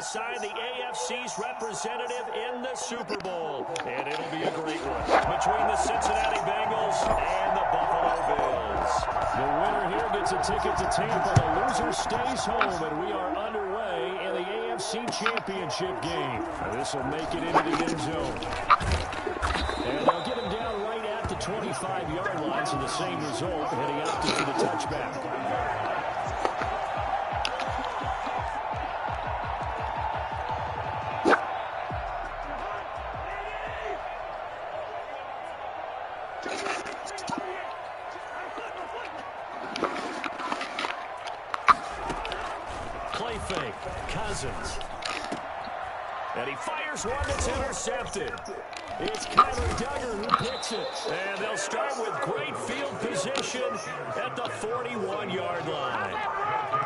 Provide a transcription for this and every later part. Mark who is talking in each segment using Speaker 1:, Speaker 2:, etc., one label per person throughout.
Speaker 1: alongside the AFC's representative in the Super Bowl. And it'll be a great one between the Cincinnati Bengals and the Buffalo Bills. The winner here gets a ticket to Tampa. The loser stays home, and we are underway in the AFC Championship game. This will make it into the end zone. And they'll get him down right at the 25-yard line, so the same result, and he opted for the touchback. Play fake, Cousins. And he fires one that's intercepted. It's Kyler Duggar who picks it. And they'll start with great field position at the 41-yard line.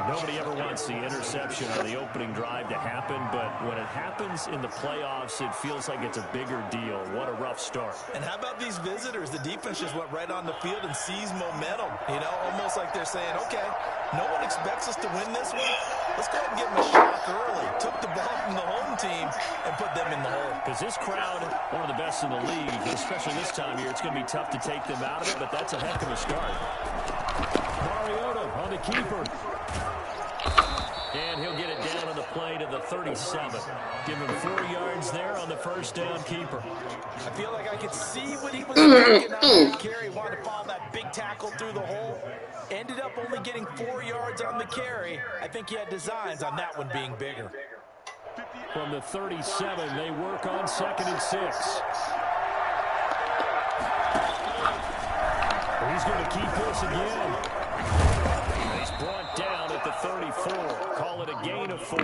Speaker 1: Nobody ever wants the interception on the opening drive to happen, but when it happens in the playoffs, it feels like it's a bigger deal. What a rough start.
Speaker 2: And how about these visitors? The defense just went right on the field and seized momentum. You know, almost like they're saying, okay, no one expects us to win this one. Let's go ahead and give them a shock early. Took the ball from the home team and put them in the hole.
Speaker 1: Because this crowd, one of the best in the league, especially this time of year, it's going to be tough to take them out of it, but that's a heck of a start. Mariota on the keeper. And he'll get it down on the play to the 37. Give him 4 yards there on the first down keeper.
Speaker 2: I feel like I could see what he was thinking out of that carry. Wanted to follow that big tackle through the hole. Ended up only getting 4 yards on the carry. I think he had designs on that one being bigger.
Speaker 1: From the 37, they work on 2nd and 6. He's going to keep this again. He's brought down at the 34. Call it a gain of 4.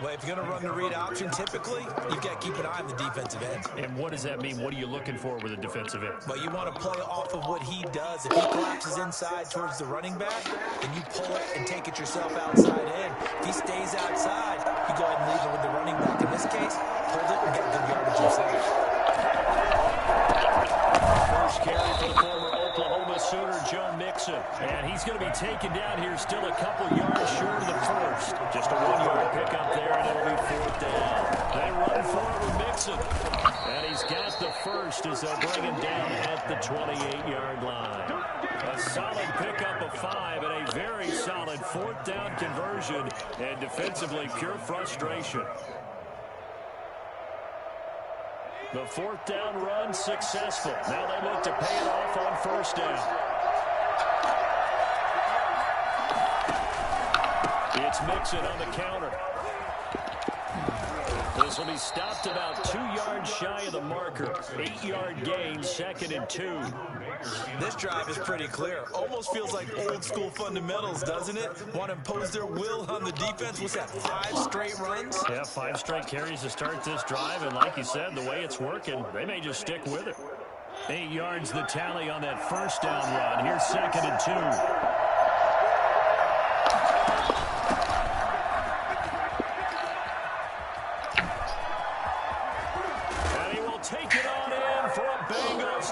Speaker 2: Well, if you're going to run the read option, typically, you've got to keep an eye on the defensive end.
Speaker 1: And what does that mean? What are you looking for with a defensive end?
Speaker 2: Well, you want to play off of what he does. If he collapses inside towards the running back, then you pull it and take it yourself outside in. If he stays outside, you go ahead and leave it with the running back. In this case, hold it and get good yardage yourself.
Speaker 1: First carry for the former Oklahoma Sooner, Joe Mixon. And he's going to be taken down here still a couple yards short of the first. Just a 1-yard pickup there, and it'll be 4th down. They run forward with Mixon. And he's got the first as they'll bring him down at the 28-yard line. A solid pickup of 5 and a very solid 4th down conversion. And defensively, pure frustration. The 4th down run successful. Now they look to pay it off on 1st down. It's Mixon on the counter. This will be stopped about 2 yards shy of the marker. 8-yard gain, 2nd and 2.
Speaker 2: This drive is pretty clear. Almost feels like old school fundamentals, doesn't it? Want to impose their will on the defense. What's that, 5 straight runs?
Speaker 1: Yeah, 5 straight carries to start this drive. And like you said, the way it's working, they may just stick with it. 8 yards the tally on that 1st down run. Here's 2nd and 2.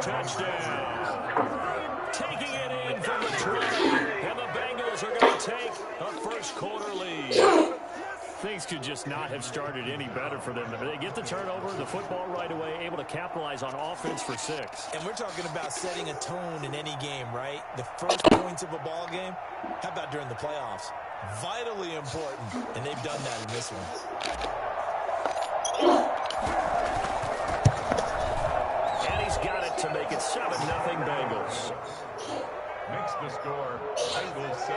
Speaker 1: Touchdown. Taking it in from the 20. And the Bengals are going to take a first-quarter lead. Things could just not have started any better for them. They get the turnover, the football right away, able to capitalize on offense for 6.
Speaker 2: And we're talking about setting a tone in any game, right? The first points of a ball game, how about during the playoffs? Vitally important, and they've done that in this one.
Speaker 1: To make it 7-0 Bengals.
Speaker 3: Makes the score Bengals 7,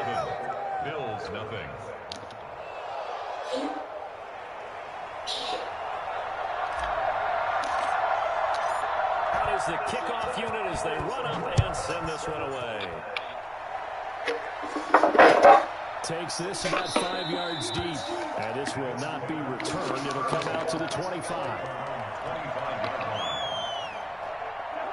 Speaker 3: Bills nothing.
Speaker 1: Out is the kickoff unit as they run up and send this one away. Takes this about 5 yards deep, and this will not be returned. It'll come out to the 25.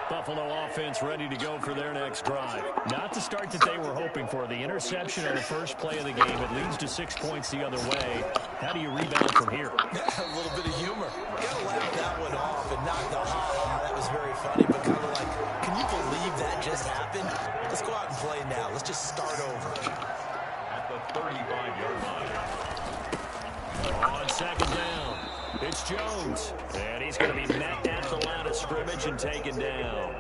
Speaker 1: Buffalo offense ready to go for their next drive. Not the start that they were hoping for. The interception on the first play of the game. It leads to 6 points the other way. How do you rebound from here?
Speaker 2: A little bit of humor. You got to laugh that one off and not the ha-ha. That was very funny, but kind of like, can you believe that just happened? Let's go out and play now. Let's just start over.
Speaker 3: At the 35-yard line.
Speaker 1: On second down, it's Jones. And he's going to be met at the line of scrimmage and taken down.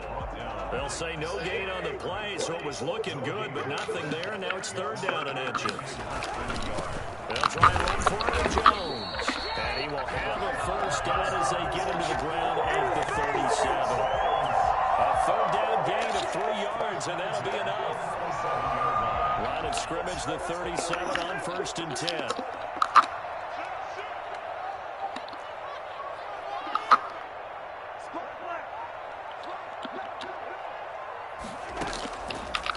Speaker 1: They'll say no gain on the play, so it was looking good, but nothing there, and now it's third down and inches. They'll try and run for it with Jones. And he will have a first down as they get into the ground at the 37. A third down gain of 3 yards, and that'll be enough. Line of scrimmage, the 37 on 1st and 10.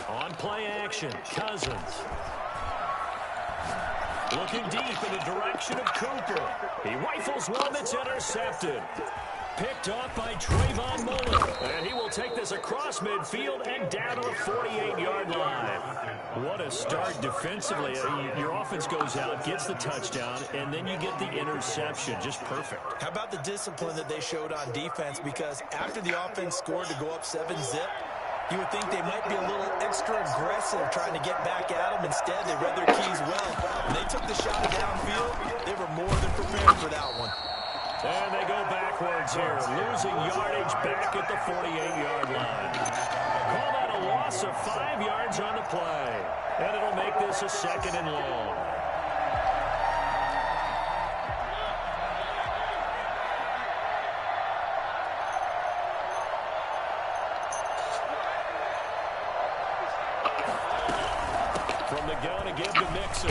Speaker 1: On play action, Cousins. Looking deep in the direction of Cooper. He rifles one that's intercepted. Picked off by Trayvon Mullen. And he will take this across midfield and down to the 48-yard line. What a start defensively. Your offense goes out, gets the touchdown, and then you get the interception. Just perfect.
Speaker 2: How about the discipline that they showed on defense? Because after the offense scored to go up 7-zip, you would think they might be a little extra aggressive trying to get back at them. Instead, they read their keys well. When they took the shot downfield, they were more than prepared for that one.
Speaker 1: And they go backwards here, losing yardage back at the 48-yard line. Call that a loss of 5 yards on the play. And it'll make this a 2nd and long. From the gun to give to Mixon.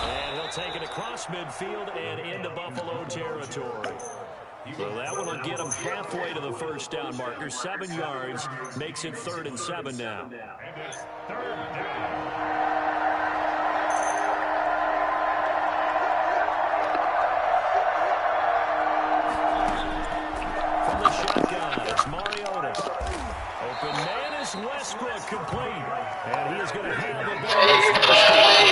Speaker 1: And he'll take it across midfield and into Buffalo territory. So that one will get him halfway to the first down marker. 7 yards makes it 3rd and 7 now.
Speaker 3: And it's 3rd down.
Speaker 1: From the shotgun, it's Mariota. Open man is Westbrook, complete. And he is going to have the ball.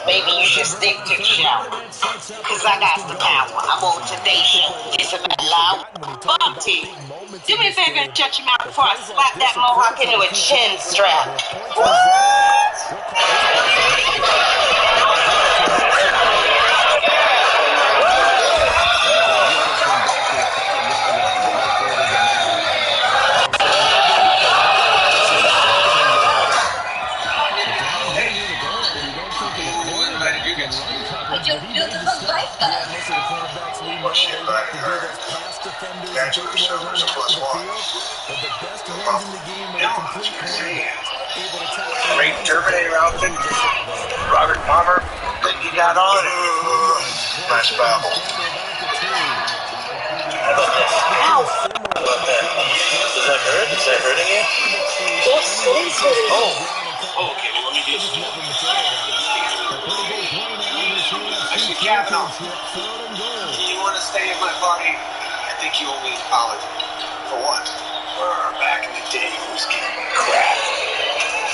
Speaker 4: Maybe you should stick to the shower. Cause I got the power. I'm on today's show. It's a loud bumpy. Do me a favor and shut your mouth before I slap that mohawk into a chin strap.
Speaker 5: Great Terminator outfit. Robert Palmer. Then you got on it. Nice babble. How about this? Ow! How about that? Does that hurt? Is that hurting you?
Speaker 4: Yes, it is hurting.
Speaker 5: Oh, okay. Well, let me do some. Actually, Kavanaugh, you want to stay in my body? I think you owe me an apology. For what? For back in the day, you was getting crap.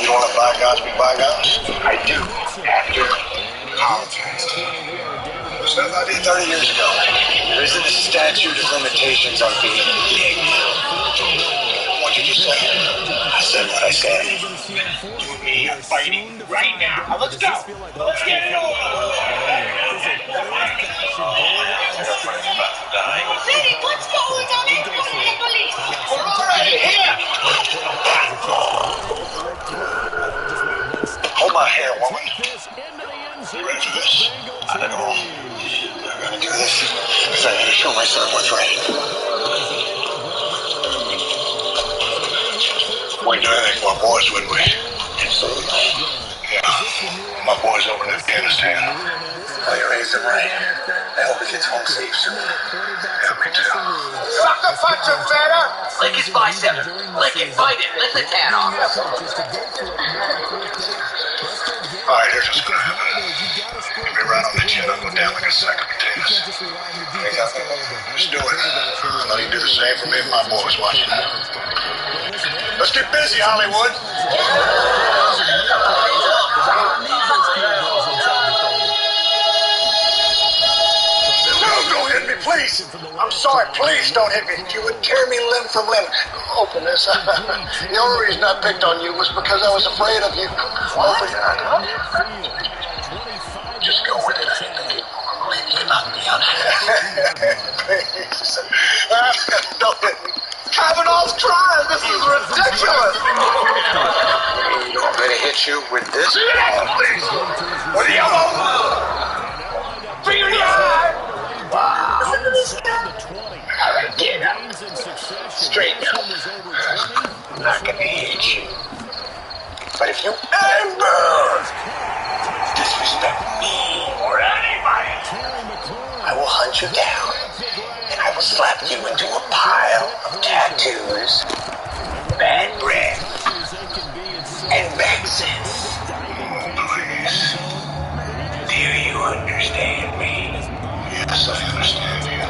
Speaker 5: You want to bygones be bygones? I do. After apologize to you. There's stuff I did 30 years ago. There isn't a statute of limitations on being a dick. What did you say? I said what I said. You and me are fighting right now. Now let's go. Let's get it over.
Speaker 4: City, what's going on in Minneapolis?
Speaker 5: We're already here. Hold my hand, woman. You ready for this? I don't know. I'm gonna do this because I gotta show my son what's right. We'd do anything for our boys, wouldn't we? Absolutely. Yeah. My boys over in Afghanistan. Well, you raised them right. I hope he gets home safe soon. Yeah, me too. Suck the punch, better!
Speaker 6: Lick his bicep. Lick it, bite it, lick the tan off.
Speaker 5: Alright, here's what's gonna happen. Give me right on the chin, I'll go down like a sack of potatoes. Hey, just do it. I know you do the same for me and my boys watching that. Let's get busy, Hollywood. No, don't hit me, please. I'm sorry, please don't hit me. You would tear me limb from limb. Open this. The only reason I picked on you was because I was afraid of you. What? Just go with it. Please. Don't hit me. Kavanaugh's trying. This is ridiculous. You want me to hit you with this? Please. With the elbow. Finger in the eye. Wow. All right, get up. Straighten up. I'm not going to hit you. But if you ever disrespect me or anybody, I will hunt you down and I will slap you into a pile of tattoos, bad breath, and vaccines. Please. Do you understand me? Yes, I understand you.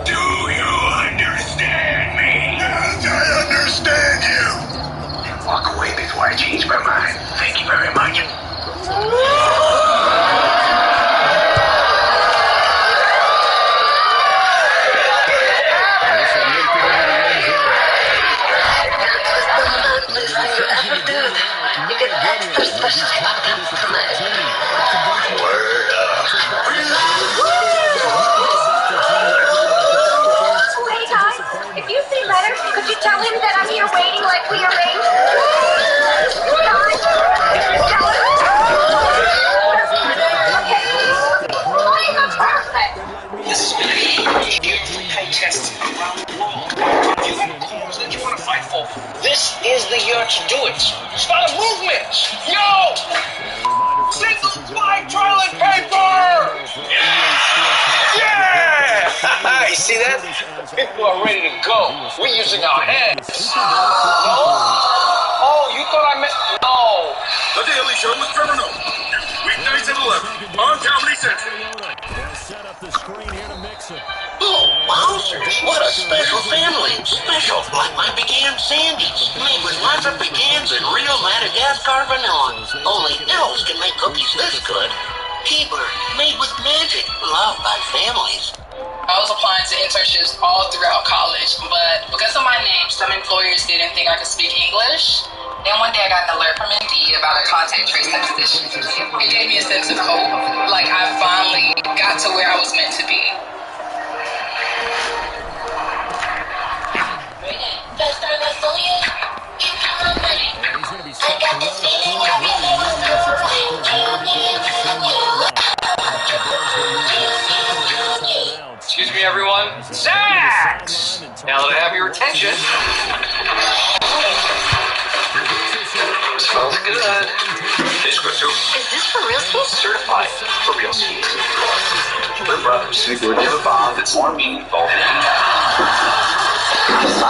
Speaker 5: Do you understand me? Yes, I understand you. Then walk away before I change my mind. Thank you very much. Word up.
Speaker 7: Hey guys, if you see letters, could you tell him that I'm here waiting like we arranged?
Speaker 5: This has been a huge protest around the world. If you have a cause that you want to fight for, this is the year to do it. Start a movement. Yo! Single wide toilet paper! Yeah! You see that? People are ready to go. We're using our heads. No? Oh, you thought I meant... No.
Speaker 8: The Daily Show with Trevor Noah. Weeknights at 11 on Comedy Central.
Speaker 6: Oh, wowzers, what a special family. Special like my pecan sandies. Made with lots of pecans and real Madagascar vanilla. Only elves can make cookies this good. Tea-bird, made with magic, loved by families.
Speaker 9: I was applying to internships all throughout college, but because of my name, some employers didn't think I could speak English. Then one day I got an alert from Indeed about a contact tracing position. It gave me a sense of hope, like I finally got to where I was meant to be.
Speaker 10: Excuse me, everyone. Sacks! Now that I have your attention. Smells good.
Speaker 6: Is this for real skis?
Speaker 10: Certified for real skis. We're brothers. We're to have a bond that's more meaningful.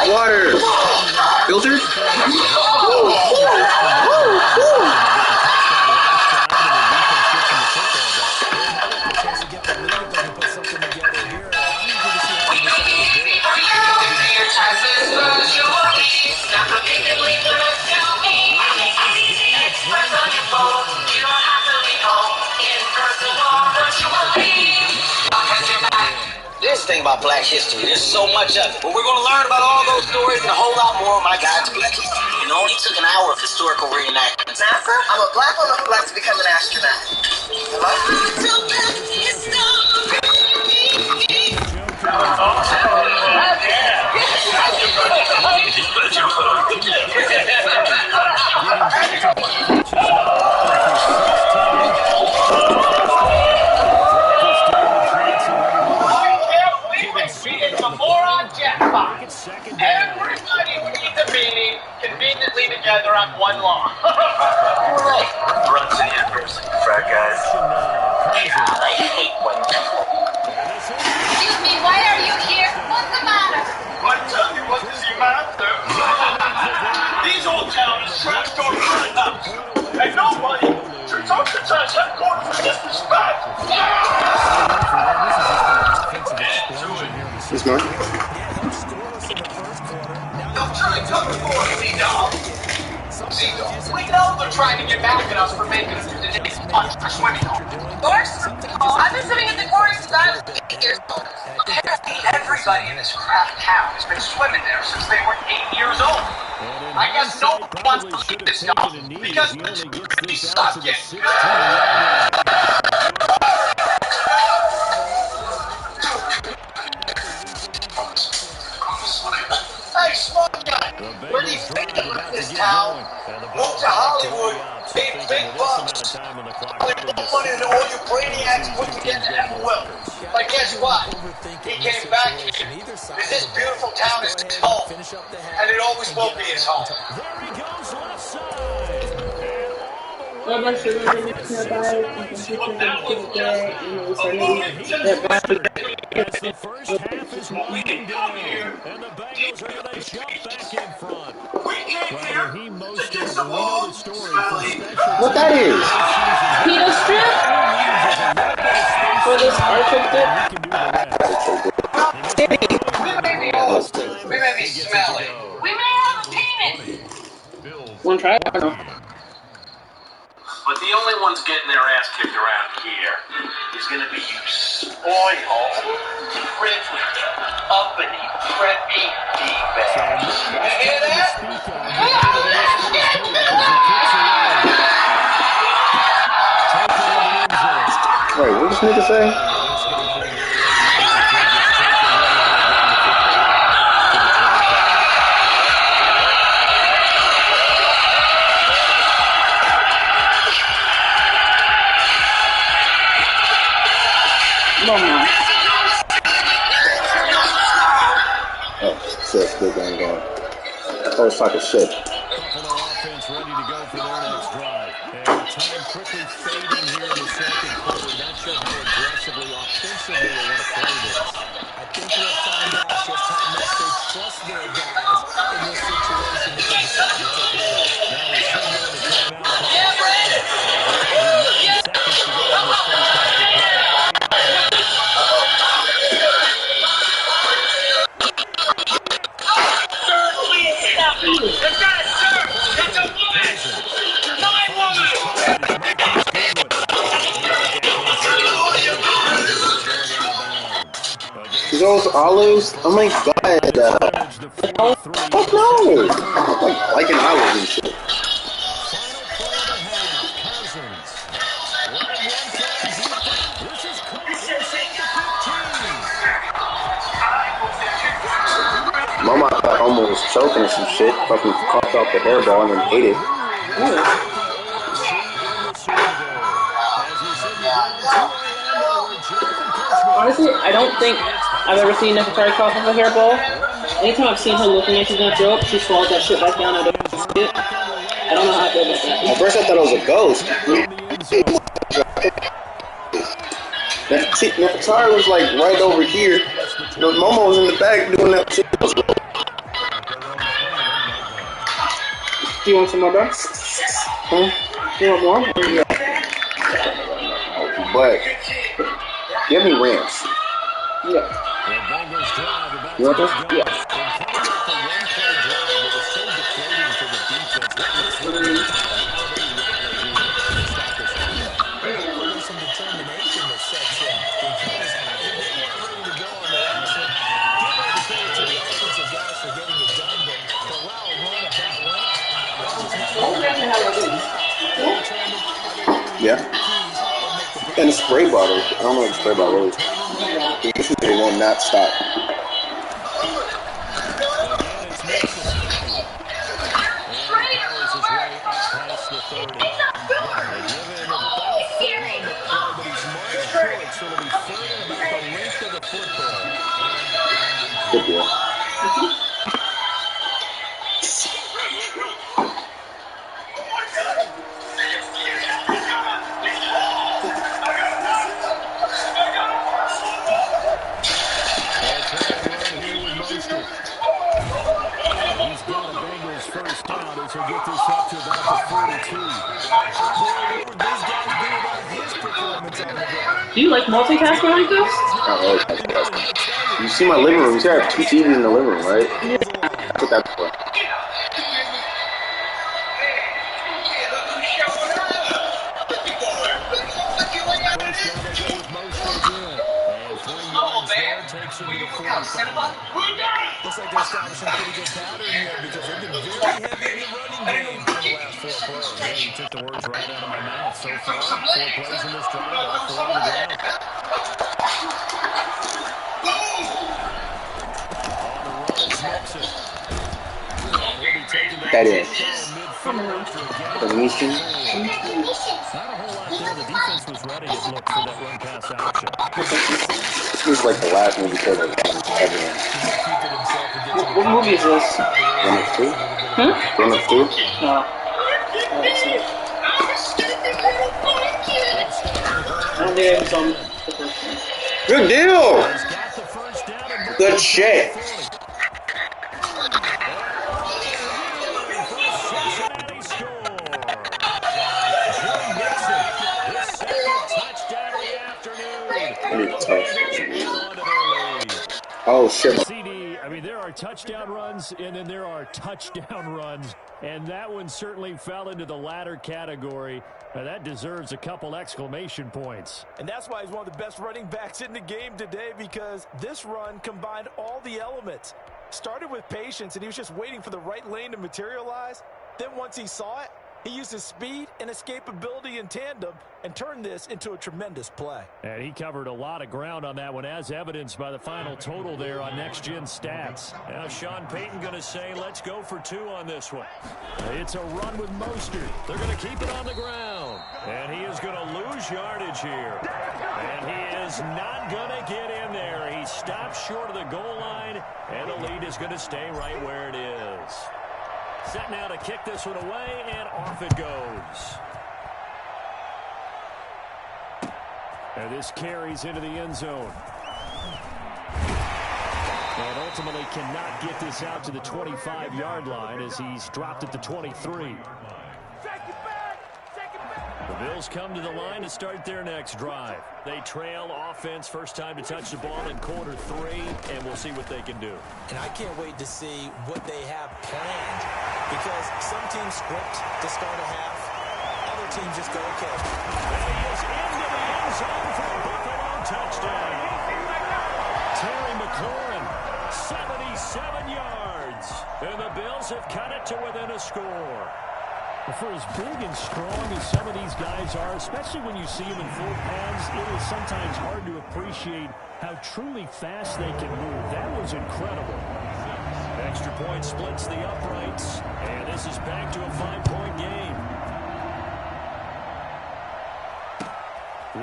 Speaker 6: Water!
Speaker 10: Filtered?
Speaker 6: You don't have to be home in person. thing about Black history. There's so much of it. But we're going to learn about all those stories and a whole lot more on My Guide to Black History. It only took an hour of historical reenactments.
Speaker 5: NASA? I'm a black woman who likes to become an astronaut. Hello?
Speaker 10: Everybody read the meeting conveniently together on one law.
Speaker 5: Runs in here first, frat guys.
Speaker 6: God, I hate white people.
Speaker 7: Excuse me, why are you here? What's the matter?
Speaker 8: Well, tell me what is the matter? These old towners trashed our current house, and nobody turns out to trash headquarters for disrespect.
Speaker 11: This one?
Speaker 10: I'm trying to cover for us, Z-Dog. Z-Dog, we know they're trying to get back at us for making us the today's punch for swimming hole. Course? I've been sitting at the quarry since I was 8 years old. Apparently, everybody in this crap town has been swimming there since they were 8 years old. I guess no one wants to leave this stuff because we suck it.
Speaker 5: Hey, smart guy, where do you think you live in this town? Moved to Hollywood, paid big bucks. Only money than all you brainiacs put together ever will. But guess what? He came back here. This beautiful town is his home, and it always will be his home.
Speaker 12: Well, my sugar is nearby, and computer is there, and it's already
Speaker 1: As the first half is winding down, and the Bengals are going to jump back in front. Well, he most of the know the story for special.
Speaker 11: What that is?
Speaker 12: Pita strip? For this archer dip?
Speaker 10: We may be smelly.
Speaker 7: We may have a penis.
Speaker 12: Wanna try it or no?
Speaker 8: But the only ones getting their ass kicked around here is going to be you spoiled, privileged, uppity, preppy D-bags. You hear that?
Speaker 11: Wait, what does this nigga say? Oh, shit, good game going. Oh, it's like a shit.
Speaker 1: Buffalo offense ready to go for their next drive. And time quickly fading here in the second quarter. Not sure how aggressively, offensively they want to play this.
Speaker 2: I think we'll find out just how much they trust their guys in this situation if they decide to take a shot.
Speaker 1: Now we see here in the timeout call. As 9 seconds to go in this first half of play.
Speaker 11: Those olives? Oh my god. Fuck no. Like liking olives and shit. Mama got almost choking or some shit. Fucking coughed out the hairball and then ate it.
Speaker 12: Honestly, I don't think I've ever seen Nefertari cough off a hairball. Anytime I've seen her looking like she's gonna throw up, she swallows that shit back down. I don't see it. I don't know how I feel about that.
Speaker 11: At first I thought it was a ghost. See, Nefertari was like right over here. Momo was in the back doing that shit.
Speaker 12: Do you want some more, bro?
Speaker 11: Huh?
Speaker 12: You want more?
Speaker 11: Yeah. But give me ramps.
Speaker 12: Yeah.
Speaker 11: You want this?
Speaker 12: Yeah.
Speaker 11: Yeah. And a spray bottle. I don't know what a spray bottle is. They will not stop.
Speaker 1: Again, it's Mixon. And he powers his way up past the 30. They give him about 4 on the play, but he's marched short, so it'll be third and about the length of the football.
Speaker 11: Good deal.
Speaker 1: He's got a Bengals first down as he'll get this up to about the 42.
Speaker 12: Do you like multitasking like this?
Speaker 11: You see my living room. You see I have 2 TVs in the living room, right? Yeah. That's what that's for.
Speaker 2: Takes him to the 45. Looks like they're establishing a pretty good pattern here because they've been very heavy in the running game in the last 4 plays.
Speaker 1: Yeah, you took the words right out of my mouth. So far, 4 plays in this drive, all 4 on the ground. On the run is Mixon. He'll be taken back
Speaker 11: that
Speaker 1: to
Speaker 11: is.
Speaker 1: Not a whole lot there. The defense was ready, it looked, for that run-pass option.
Speaker 11: This is like the last movie trailer ever.
Speaker 12: What movie is this?
Speaker 11: Run of 2?
Speaker 12: Huh?
Speaker 11: Run of 2?
Speaker 12: No. I don't think I saw the first one.
Speaker 11: Good deal! Good shit. Oh, shit.
Speaker 1: CD, I mean, there are touchdown runs, and then there are touchdown runs, and that one certainly fell into the latter category. That deserves a couple exclamation points.
Speaker 2: And that's why he's one of the best running backs in the game today, because this run combined all the elements. Started with patience, and he was just waiting for the right lane to materialize. Then once he saw it, he used his speed and escapability in tandem and turned this into a tremendous play.
Speaker 1: And he covered a lot of ground on that one, as evidenced by the final total there on Next Gen Stats. Now Sean Payton going to say, let's go for 2 on this one. It's a run with Mostert. They're going to keep it on the ground. And he is going to lose yardage here. And he is not going to get in there. He stops short of the goal line, and the lead is going to stay right where it is. Set now to kick this one away, and off it goes. And this carries into the end zone. And ultimately cannot get this out to the 25-yard line as he's dropped at the 23. The Bills come to the line to start their next drive. They trail offense, first time to touch the ball in quarter 3, and we'll see what they can do.
Speaker 2: And I can't wait to see what they have planned, because some teams script to start a half, other teams just go, okay.
Speaker 1: And he is into the end zone for a Buffalo touchdown. Terry McLaurin, 77 yards. And the Bills have cut it to within a score. For as big and strong as some of these guys are, especially when you see them in full pads, it is sometimes hard to appreciate how truly fast they can move. That was incredible. Extra point splits the uprights, and this is back to a 5-point game.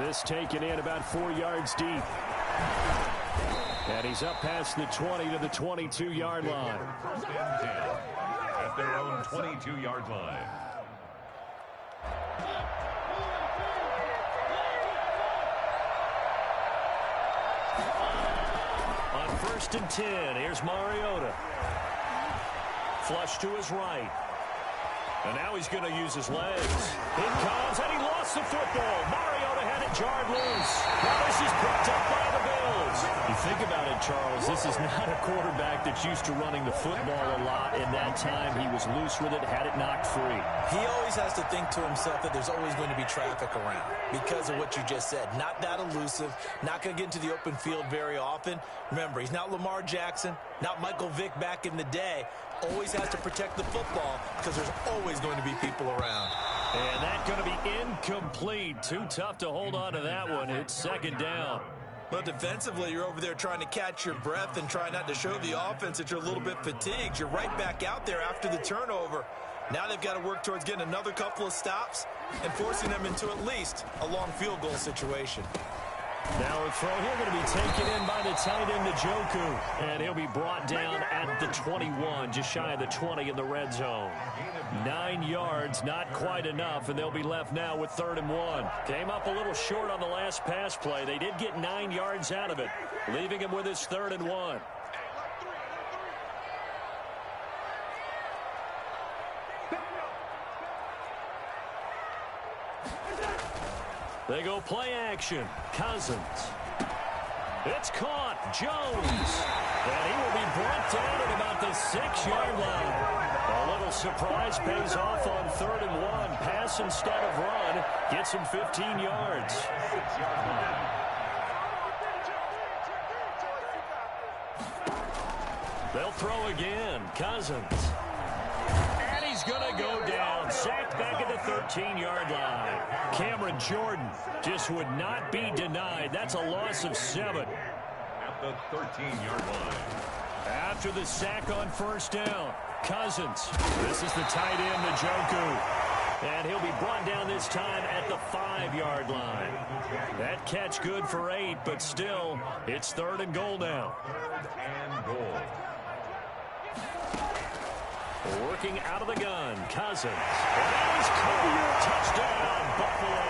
Speaker 1: This taken in about 4 yards deep. And he's up past the 20 to the 22-yard line.
Speaker 3: First and 10 at their own 22-yard line.
Speaker 1: On 1st and 10, here's Mariota. Flush to his right. And now he's going to use his legs. It comes, and he lost the football. Mariota had it jarred loose. Now this is picked up by the Bills. You think about it, Charles, this is not a quarterback that's used to running the football a lot. In that time, he was loose with it, had it knocked free.
Speaker 2: He always has to think to himself that there's always going to be traffic around because of what you just said. Not that elusive, not going to get into the open field very often. Remember, he's not Lamar Jackson, not Michael Vick back in the day. Always has to protect the football because there's always going to be people around.
Speaker 1: And that's going to be incomplete. Too tough to hold on to that one. It's second down.
Speaker 2: But defensively, you're over there trying to catch your breath and try not to show the offense that you're a little bit fatigued. You're right back out there after the turnover. Now they've got to work towards getting another couple of stops and forcing them into at least a long field goal situation.
Speaker 1: Now a throw here going to be taken in by the tight end, Njoku. And he'll be brought down at the 21, just shy of the 20 in the red zone. 9 yards, not quite enough, and they'll be left now with 3rd and 1. Came up a little short on the last pass play. They did get 9 yards out of it, leaving him with his 3rd and 1. They go play action. Cousins. It's caught. Jones. And he will be brought down at about the 6-yard line. A little surprise pays off on 3rd and 1. Pass instead of run. Gets him 15 yards. They'll throw again. Cousins. And he's going to go down. Sacked back at the 13-yard line. Cameron Jordan just would not be denied. That's a loss of 7.
Speaker 3: At the 13-yard line.
Speaker 1: After the sack on 1st down, Cousins. This is the tight end, Njoku. And he'll be brought down this time at the 5-yard line. That catch good for 8, but still, it's 3rd and goal now.
Speaker 3: 3rd and goal.
Speaker 1: Working out of the gun, Cousins. And he's caught. Touchdown, Buffalo.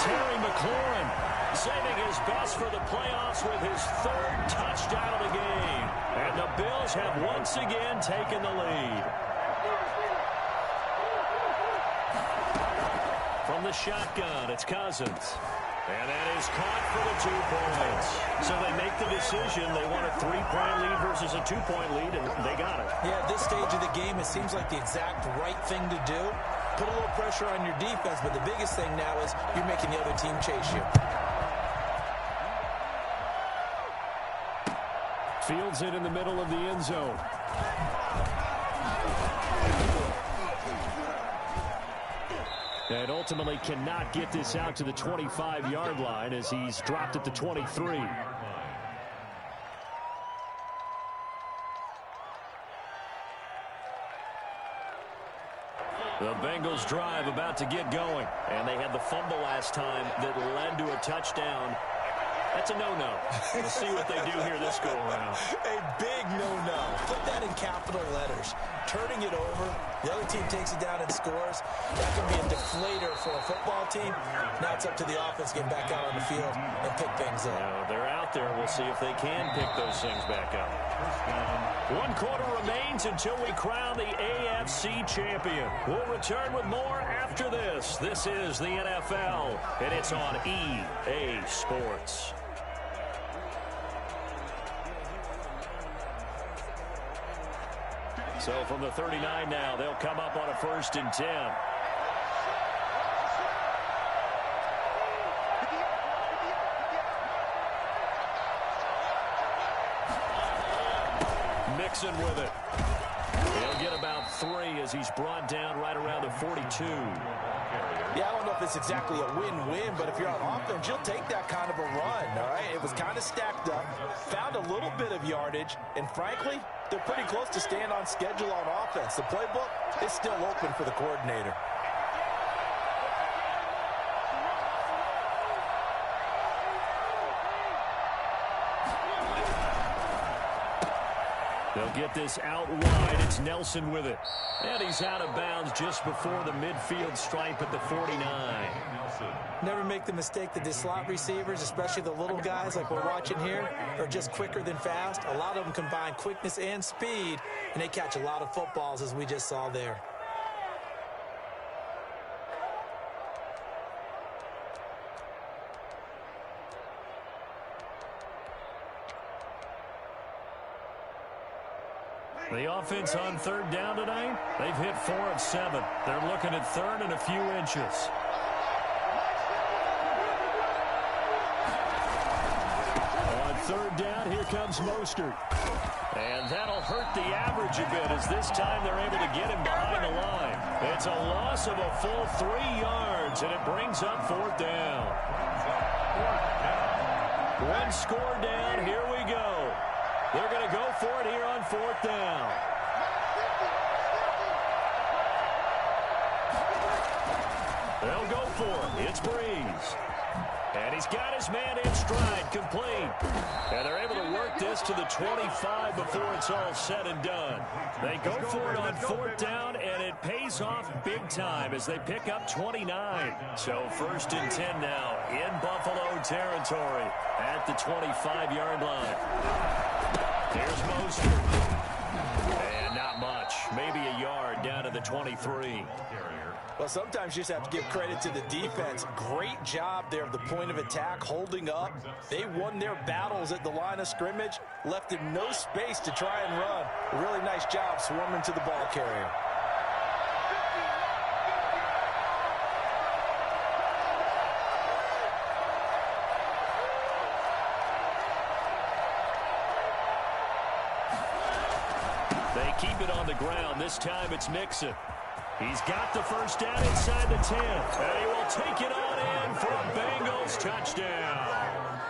Speaker 1: Terry McLaurin saving his best for the playoffs with his 3rd touchdown of the game. And the Bills have once again taken the lead. From the shotgun, it's Cousins. And that is caught for the 2 points. So they make the decision. They want a 3-point lead versus a 2-point lead, and they got it.
Speaker 2: Yeah, at this stage of the game, it seems like the exact right thing to do. Put a little pressure on your defense, but the biggest thing now is you're making the other team chase you.
Speaker 1: Fields it in the middle of the end zone. And ultimately cannot get this out to the 25-yard line as he's dropped at the 23. The Bengals drive about to get going. And they had the fumble last time that led to a touchdown. That's a no-no. We'll see what they do here this go-around.
Speaker 2: A big no-no. Put that in capital letters. Turning it over, the other team takes it down and scores. That can be a deflator for a football team. Now it's up to the offense to get back out on the field and pick things up.
Speaker 1: Now they're out there. We'll see if they can pick those things back up. 1 quarter remains until we crown the AFC champion. We'll return with more after this. This is the NFL, and it's on EA Sports. So from the 39 now, they'll come up on a 1st and 10. Mixon with it. He'll get about 3 as he's brought down right around the 42.
Speaker 2: Yeah, I don't know if it's exactly a win-win, but if you're on offense, you'll take that kind of a run, all right? It was kind of stacked up, found a little bit of yardage, and frankly, they're pretty close to staying on schedule on offense. The playbook is still open for the coordinator.
Speaker 1: They'll get this out wide. It's Nelson with it. And he's out of bounds just before the midfield stripe at the 49.
Speaker 2: Never make the mistake that the slot receivers, especially the little guys like we're watching here, are just quicker than fast. A lot of them combine quickness and speed, and they catch a lot of footballs as we just saw there.
Speaker 1: The offense on 3rd down tonight, they've hit 4 of 7. They're looking at 3rd and a few inches. On third down, here comes Mostert. And that'll hurt the average a bit as this time they're able to get him behind the line. It's a loss of a full 3 yards, and it brings up fourth down. One score down, here we go. They're going to go for it here on fourth down. They'll go for it. It's Breeze. And he's got his man in stride, complete. And they're able to work this to the 25 before it's all said and done. They go for it on fourth down, and it pays off big time as they pick up 29. So first and 10 now in Buffalo territory at the 25-yard line. Here's Mostert. And not much. Maybe a yard down to the 23.
Speaker 2: Well, sometimes you just have to give credit to the defense. Great job there at the point of attack, holding up. They won their battles at the line of scrimmage, left him no space to try and run. A really nice job swarming to the ball carrier.
Speaker 1: They keep it on the ground. This time it's Mixon. He's got the first down inside the 10. And he will take it on in for a Bengals touchdown.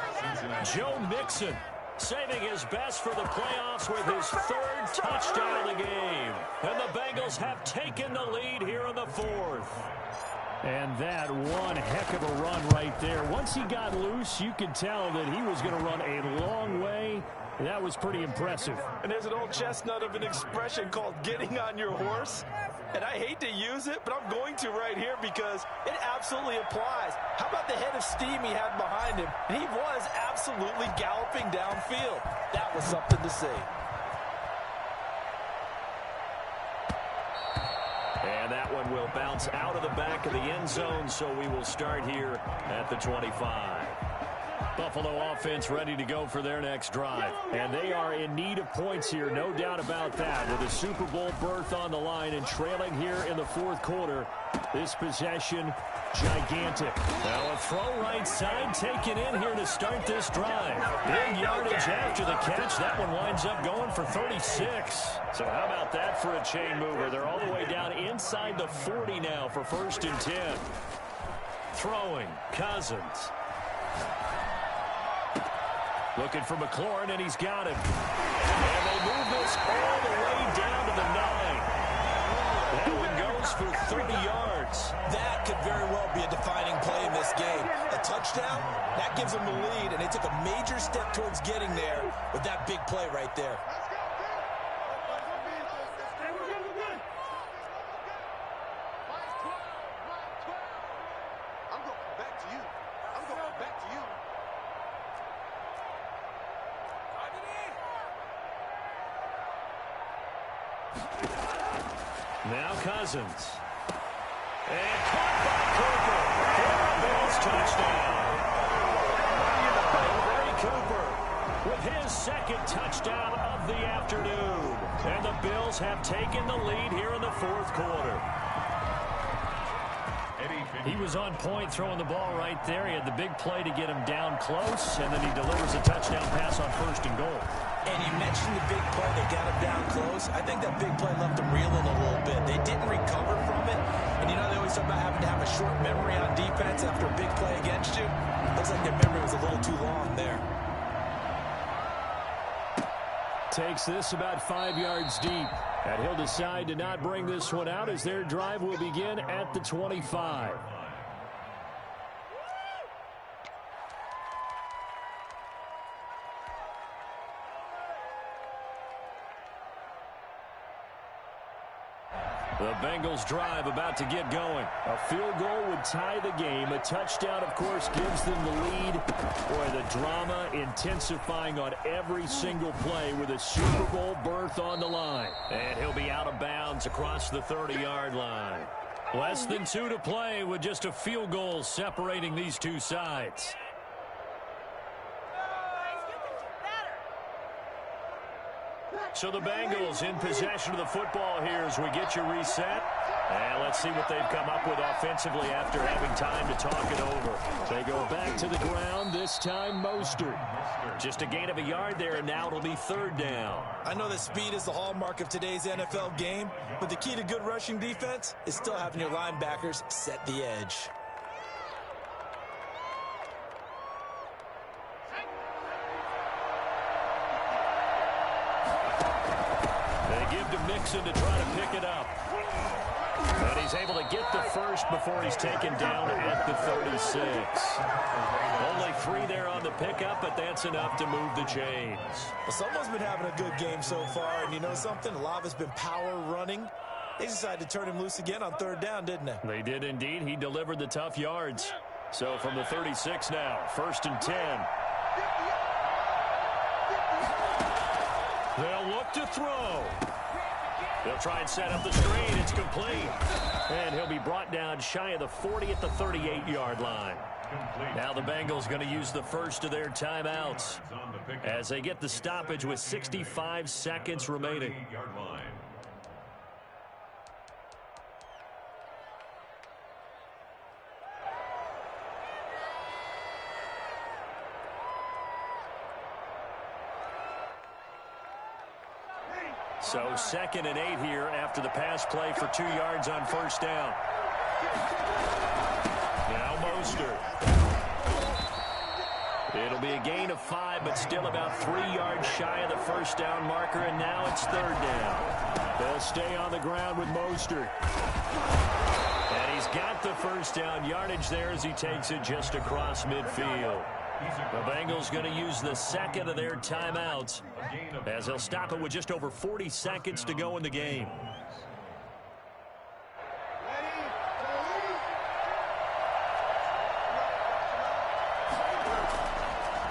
Speaker 1: Joe Mixon saving his best for the playoffs with his third touchdown of the game. And the Bengals have taken the lead here in the fourth. And that one heck of a run right there. Once he got loose, you could tell that he was going to run a long way. That was pretty impressive.
Speaker 2: And there's an old chestnut of an expression called getting on your horse. And I hate to use it, but I'm going to right here because it absolutely applies. How about the head of steam he had behind him? And he was absolutely galloping downfield. That was something to see.
Speaker 1: And that one will bounce out of the back of the end zone, so we will start here at the 25. Buffalo offense ready to go for their next drive. And they are in need of points here, no doubt about that. With a Super Bowl berth on the line and trailing here in the fourth quarter, this possession, gigantic. Now a throw right side taken in here to start this drive. Big yardage after the catch. That one winds up going for 36. So how about that for a chain mover? They're all the way down inside the 40 now for first and 10. Throwing, Cousins. Looking for McLaurin, and he's got him. And they move this all the way down to the 9. That one goes for 30 yards.
Speaker 2: That could very well be a defining play in this game. A touchdown, that gives them the lead, and they took a major step towards getting there with that big play right there.
Speaker 1: Now Cousins. And caught by Cooper. For a Bills touchdown. Ray Cooper with his second touchdown of the afternoon. And the Bills have taken the lead here in the fourth quarter. He was on point throwing the ball right there. He had the big play to get him down close, and then he delivers a touchdown pass on first and goal.
Speaker 2: And you mentioned the big play that got him down close. I think that big play left him reeling a little bit. They didn't recover from it. And you know they always talk about having to have a short memory on defense after a big play against you. Looks like their memory was a little too long there.
Speaker 1: Takes this about 5 yards deep. And he'll decide to not bring this one out as their drive will begin at the 25. The Bengals drive about to get going. A field goal would tie the game. A touchdown, of course, gives them the lead. Boy, the drama intensifying on every single play with a Super Bowl berth on the line. And he'll be out of bounds across the 30-yard line. Less than 2 to play with just a field goal separating these two sides. So the Bengals in possession of the football here as we get you reset. And let's see what they've come up with offensively after having time to talk it over. They go back to the ground, this time Mostert. Just a gain of a yard there, and now it'll be 3rd down.
Speaker 2: I know that speed is the hallmark of today's NFL game, but the key to good rushing defense is still having your linebackers set the edge.
Speaker 1: They give to Mixon to try to pick it up. And he's able to get the first before he's taken down at the 36. Only 3 there on the pickup, but that's enough to move the chains.
Speaker 2: Well, someone's been having a good game so far, and you know something? A lot of it's been power running. They decided to turn him loose again on 3rd down, didn't they?
Speaker 1: They did indeed. He delivered the tough yards. So from the 36 now, 1st and 10. They'll look to throw. They'll try and set up the screen. It's complete. And he'll be brought down shy of the 40 at the 38-yard line. Now the Bengals going to use the first of their timeouts as they get the stoppage with 65 seconds remaining. So 2nd and 8 here after the pass play for 2 yards on 1st down. Now Mostert. It'll be a gain of 5, but still about 3 yards shy of the 1st down marker, and now it's 3rd down. They'll stay on the ground with Mostert. And he's got the 1st down yardage there as he takes it just across midfield. The Bengals going to use the 2nd of their timeouts as they'll stop it with just over 40 seconds to go in the game.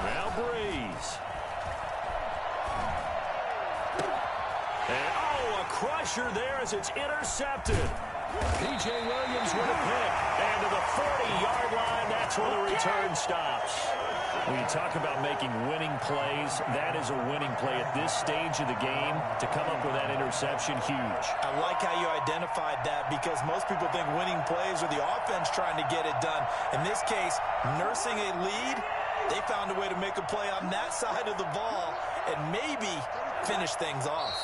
Speaker 1: Now Breeze. And a crusher there as it's intercepted. P.J. Williams with a pick. And to the 40-yard line, that's where the return stops. When you talk about making winning plays, that is a winning play at this stage of the game. To come up with that interception, huge.
Speaker 2: I like how you identified that because most people think winning plays are the offense trying to get it done. In this case, nursing a lead, they found a way to make a play on that side of the ball and maybe finish things off.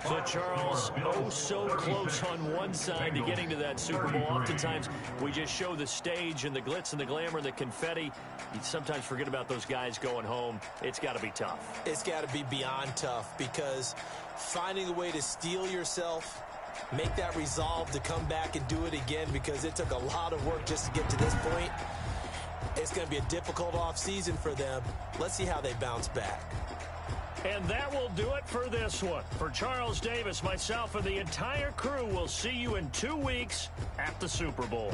Speaker 1: So, Charles, oh so close on one side to getting to that Super Bowl. Oftentimes, we just show the stage and the glitz and the glamour and the confetti. You sometimes forget about those guys going home. It's got to be tough.
Speaker 2: It's got to be beyond tough because finding a way to steel yourself, make that resolve to come back and do it again because it took a lot of work just to get to this point. It's going to be a difficult offseason for them. Let's see how they bounce back.
Speaker 1: And that will do it for this one. For Charles Davis, myself, and the entire crew, we'll see you in 2 weeks at the Super Bowl.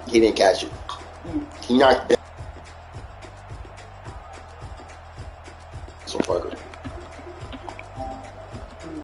Speaker 11: He didn't catch it. He knocked it. So Parker.